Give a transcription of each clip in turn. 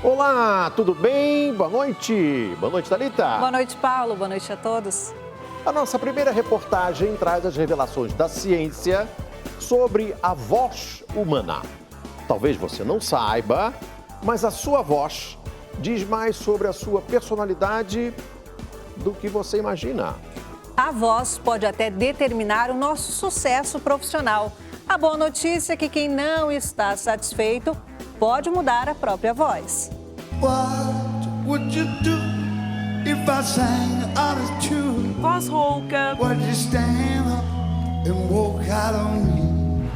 Olá, tudo bem? Boa noite. Boa noite, Thalita. Boa noite, Paulo. Boa noite a todos. A nossa primeira reportagem traz as revelações da ciência sobre a voz humana. Talvez você não saiba, mas a sua voz diz mais sobre a sua personalidade do que você imagina. A voz pode até determinar o nosso sucesso profissional. A boa notícia é que quem não está satisfeito pode mudar a própria voz. What would you do if I sang out of tune? Voz rouca. Would you stand up and walk out on me?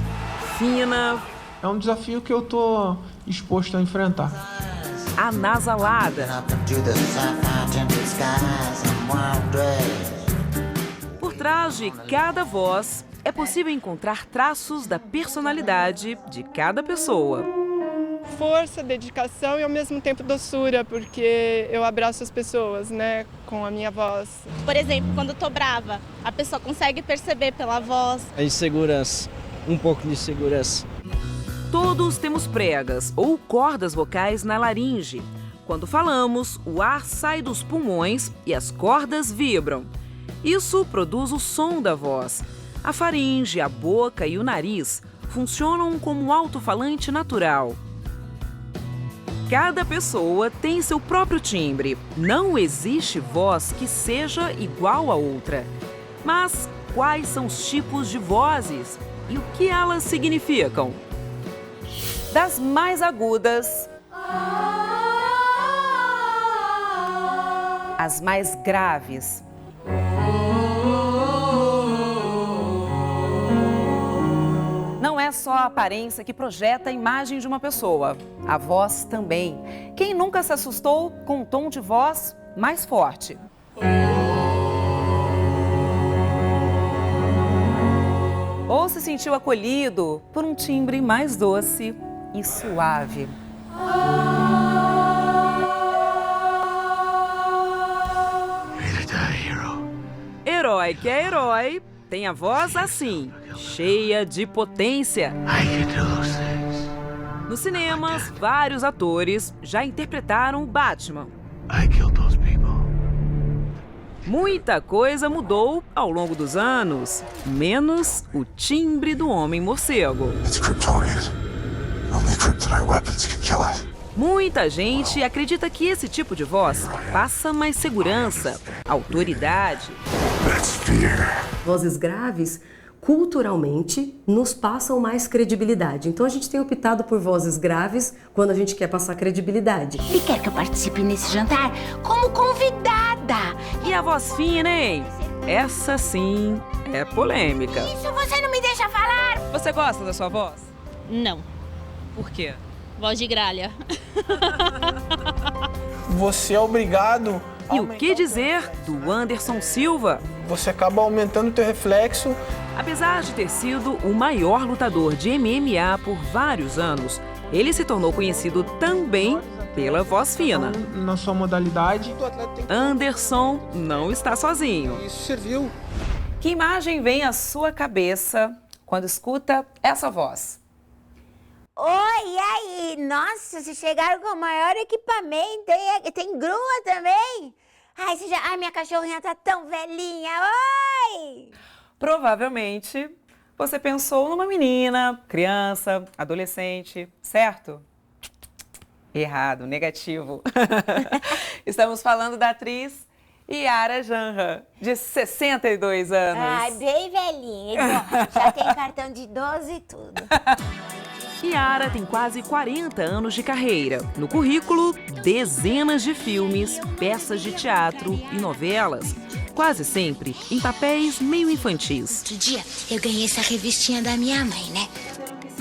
Fina. É um desafio que eu tô disposto a enfrentar. Anasalada. Por trás de cada voz, é possível encontrar traços da personalidade de cada pessoa. Força, dedicação e ao mesmo tempo doçura, porque eu abraço as pessoas, né, com a minha voz. Por exemplo, quando eu tô brava, a pessoa consegue perceber pela voz. A insegurança, um pouco de insegurança. Todos temos pregas ou cordas vocais na laringe. Quando falamos, o ar sai dos pulmões e as cordas vibram. Isso produz o som da voz. A faringe, a boca e o nariz funcionam como um alto-falante natural. Cada pessoa tem seu próprio timbre. Não existe voz que seja igual a outra. Mas quais são os tipos de vozes e o que elas significam? Das mais agudas às mais graves. Não é só a aparência que projeta a imagem de uma pessoa, a voz também. Quem nunca se assustou com um tom de voz mais forte? Ou se sentiu acolhido por um timbre mais doce e suave? Herói que é herói, tem a voz assim, cheia de potência. Nos cinemas, vários atores já interpretaram o Batman. Muita coisa mudou ao longo dos anos, menos o timbre do Homem-Morcego. Muita gente acredita que esse tipo de voz passa mais segurança, autoridade. Vozes graves, culturalmente, nos passam mais credibilidade. Então a gente tem optado por vozes graves quando a gente quer passar credibilidade. E quer que eu participe nesse jantar como convidada. E a voz fina, hein? Essa sim é polêmica. Isso você não me deixa falar! Você gosta da sua voz? Não. Por quê? Voz de gralha. Você é obrigado a E o que dizer do Anderson Silva? Você acaba aumentando o teu reflexo. Apesar de ter sido o maior lutador de MMA por vários anos, ele se tornou conhecido também pela voz fina. Na sua modalidade. Anderson não está sozinho. Isso serviu. Que imagem vem à sua cabeça quando escuta essa voz? Oi, e aí? Nossa, vocês chegaram com o maior equipamento. Tem grua também? Ai, minha cachorrinha tá tão velhinha. Oi! Provavelmente você pensou numa menina, criança, adolescente, certo? Errado, negativo. Estamos falando da atriz Yara Janra, de 62 anos. Ai, bem velhinha. Já tem cartão de 12 e tudo. Yara tem quase 40 anos de carreira. No currículo, dezenas de filmes, peças de teatro e novelas. Quase sempre em papéis meio infantis. Outro dia eu ganhei essa revistinha da minha mãe, né?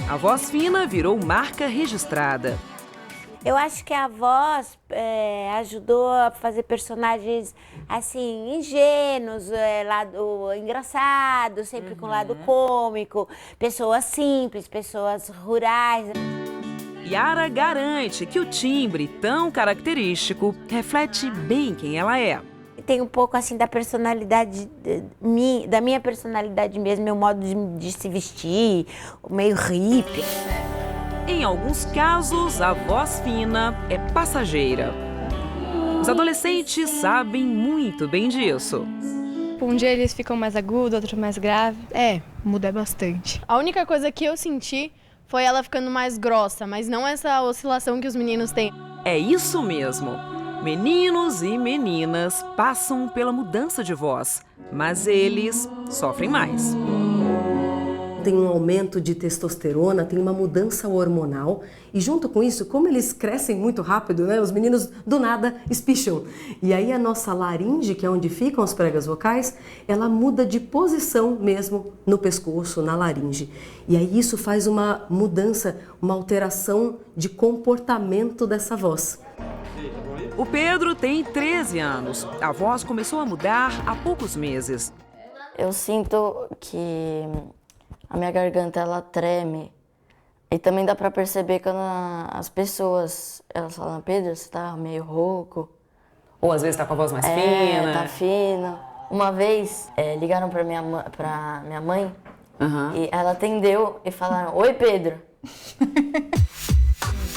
A voz fina virou marca registrada. Eu acho que a voz ajudou a fazer personagens, assim, ingênuos, lado engraçado, sempre com lado cômico, pessoas simples, pessoas rurais. Yara garante que o timbre tão característico reflete bem quem ela é. Tem um pouco, assim, da personalidade, da minha personalidade mesmo, meu modo de se vestir, meio hippie. Em alguns casos, a voz fina é passageira. Os adolescentes sabem muito bem disso. Um dia eles ficam mais agudos, outro mais grave. Muda bastante. A única coisa que eu senti foi ela ficando mais grossa, mas não essa oscilação que os meninos têm. É isso mesmo. Meninos e meninas passam pela mudança de voz, mas eles sofrem mais. Tem um aumento de testosterona, tem uma mudança hormonal e junto com isso, como eles crescem muito rápido, né, os meninos do nada espicham. E aí a nossa laringe, que é onde ficam as pregas vocais, ela muda de posição mesmo no pescoço, na laringe. E aí isso faz uma mudança, uma alteração de comportamento dessa voz. O Pedro tem 13 anos. A voz começou a mudar há poucos meses. Eu sinto que a minha garganta, ela treme. E também dá pra perceber quando as pessoas, elas falam, Pedro, você tá meio rouco. Ou às vezes tá com a voz mais fina. Tá fino. Uma vez, ligaram pra minha mãe, e ela atendeu e falaram, oi, Pedro.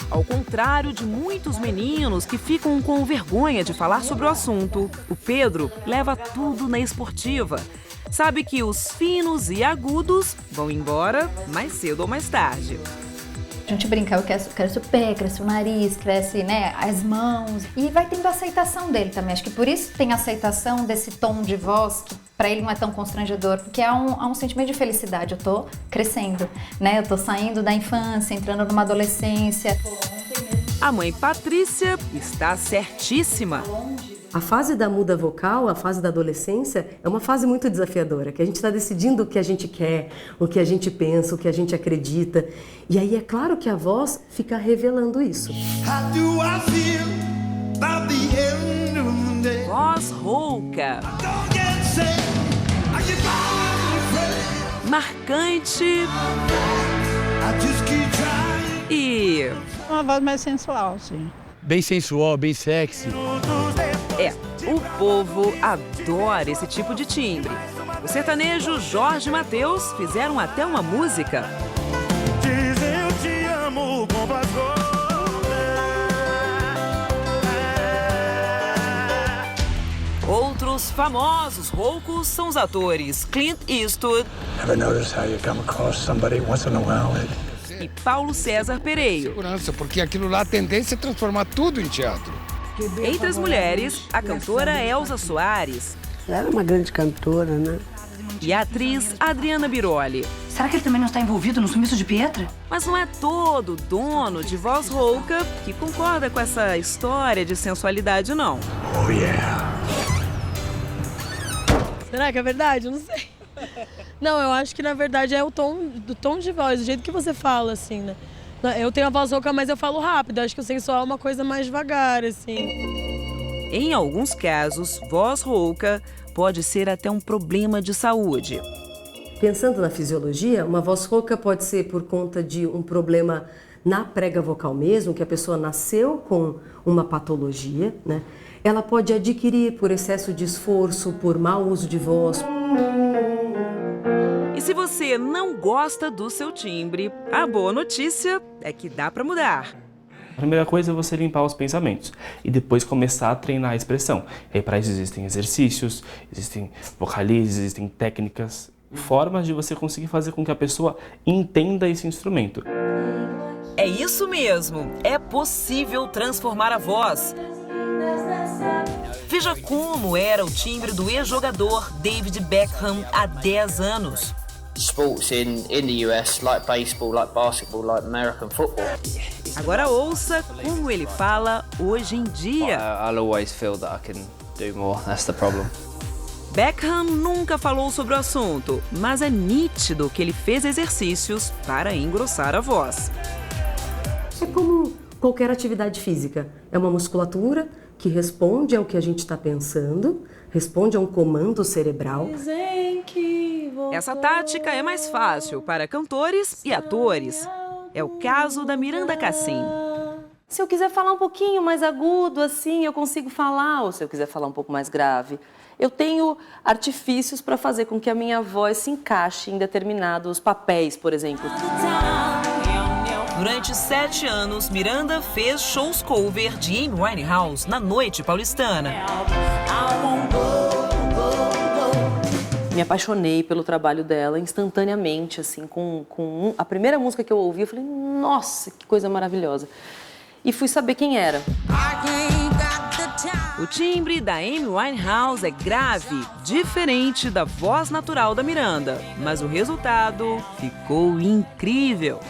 Ao contrário de muitos meninos que ficam com vergonha de falar sobre o assunto, o Pedro leva tudo na esportiva. Sabe que os finos e agudos vão embora mais cedo ou mais tarde. A gente brinca, cresce o pé, cresce o nariz, cresce, né, as mãos. E vai tendo a aceitação dele também. Acho que por isso tem aceitação desse tom de voz, que para ele não é tão constrangedor, porque há um sentimento de felicidade. Eu tô crescendo, né? Eu tô saindo da infância, entrando numa adolescência. A mãe Patrícia está certíssima. A fase da muda vocal, a fase da adolescência, é uma fase muito desafiadora, que a gente está decidindo o que a gente quer, o que a gente pensa, o que a gente acredita. E aí é claro que a voz fica revelando isso. Voz rouca. Marcante. E uma voz mais sensual, sim. Bem sensual, bem sexy. O povo adora esse tipo de timbre. O sertanejo Jorge e Mateus fizeram até uma música. Diz eu te amo com pastor. Outros famosos roucos são os atores Clint Eastwood e Paulo César Pereio. Segurança, porque aquilo lá a tendência é transformar tudo em teatro. Entre as mulheres, a cantora Elza Soares. Ela era uma grande cantora, né? E a atriz Adriana Biroli. Será que ele também não está envolvido no sumiço de Pietra? Mas não é todo dono de voz rouca que concorda com essa história de sensualidade, não. Oh, yeah. Será que é verdade? Eu não sei. Não, eu acho que na verdade é o tom de voz, do jeito que você fala, assim, né? Eu tenho a voz rouca, mas eu falo rápido. Eu acho que o sensual é uma coisa mais devagar, assim. Em alguns casos, voz rouca pode ser até um problema de saúde. Pensando na fisiologia, uma voz rouca pode ser por conta de um problema na prega vocal mesmo, que a pessoa nasceu com uma patologia, né? Ela pode adquirir por excesso de esforço, por mau uso de voz. E se você não gosta do seu timbre, a boa notícia é que dá para mudar. A primeira coisa é você limpar os pensamentos e depois começar a treinar a expressão. E aí, para isso existem exercícios, existem vocalizes, existem técnicas, formas de você conseguir fazer com que a pessoa entenda esse instrumento. É isso mesmo, é possível transformar a voz. Veja como era o timbre do ex-jogador David Beckham há 10 anos. Sports in the US, like baseball, like basketball, like American football. Agora ouça como ele fala hoje em dia. I'll always feel that I can do more. That's the problem. Beckham nunca falou sobre o assunto, mas é nítido que ele fez exercícios para engrossar a voz. É como qualquer atividade física. É uma musculatura que responde ao que a gente está pensando, responde a um comando cerebral. Essa tática é mais fácil para cantores e atores. É o caso da Miranda Cassim. Se eu quiser falar um pouquinho mais agudo, assim, eu consigo falar. Ou se eu quiser falar um pouco mais grave. Eu tenho artifícios para fazer com que a minha voz se encaixe em determinados papéis, por exemplo. Durante 7 anos, Miranda fez shows cover de Amy Winehouse na noite paulistana. Me apaixonei pelo trabalho dela instantaneamente, assim, a primeira música que eu ouvi, eu falei, nossa, que coisa maravilhosa. E fui saber quem era. O timbre da Amy Winehouse é grave, diferente da voz natural da Miranda, mas o resultado ficou incrível.